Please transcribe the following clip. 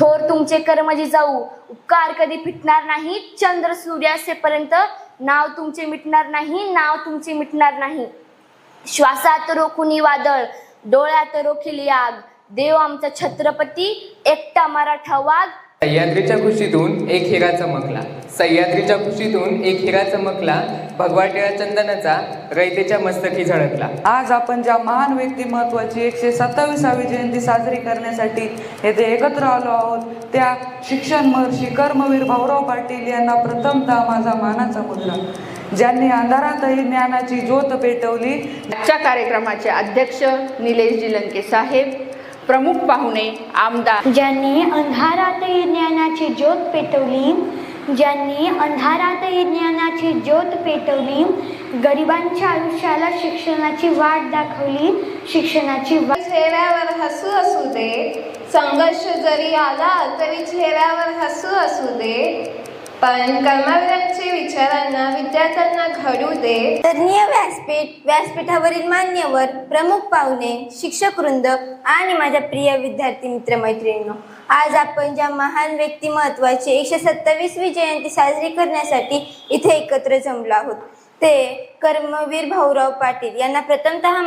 थोर तुमचे कर्म जिजाऊ, उपकार कधी फिटणार नाही. चंद्र सूर्यासेपर्यंत नाव तुमचे मिटणार नाही, नाव तुमचे मिटणार नाही. श्वासात रोखुनी वादळ, डोळ्यात रोखिली आग, देव आमचा छत्रपती, एकटा मराठा वाघ. सह्याद्रीच्या कुशीतून एक हिरा चमकला, सह्याद्रीच्या कुशीतून एक हिरा चमकला, भगवा टिळा चंदनाचा रयतेच्या मस्तकी झळकला. आज आपण ज्या महान व्यक्तिमत्वाची 127वी जयंती साजरी करण्यासाठी येथे एकत्र आलो आहोत, त्या शिक्षण महर्षी कर्मवीर भाऊराव पाटील यांना प्रथमतः माझा मानाचा मुजरा. ज्यांनी अंधारातही ज्ञानाची ज्योत पेटवली. आजच्या कार्यक्रमाचे अध्यक्ष निलेशजी लंके साहेब, प्रमुख पाहुणे आमदार. ज्यांनी अंधारातही ज्ञानाची ज्योत पेटवली, ज्यांनी अंधारातही ज्ञानाची ज्योत पेटवली, गरिबांच्या आयुष्याला शिक्षणाची वाट दाखवली, शिक्षणाची वाट. चेहऱ्यावर हसू असू दे, संघर्ष जरी आला तरी चेहऱ्यावर हसू असू दे, पण कर्मवीरांचे विचारांना विद्यार्थ्यांना घडू दे. तज्ञ व्यासपीठावरील मान्यवर, प्रमुख पाहुणे, शिक्षक वृंद आणि माझ्या प्रिय विद्यार्थी मित्रमैत्रिणींनो, आज आपण ज्या महान व्यक्तिमत्वाची 127वी जयंती साजरी करण्यासाठी इथे एकत्र जमलो आहोत, ते कर्मवीर भाऊराव पाटील यांना प्रथमतः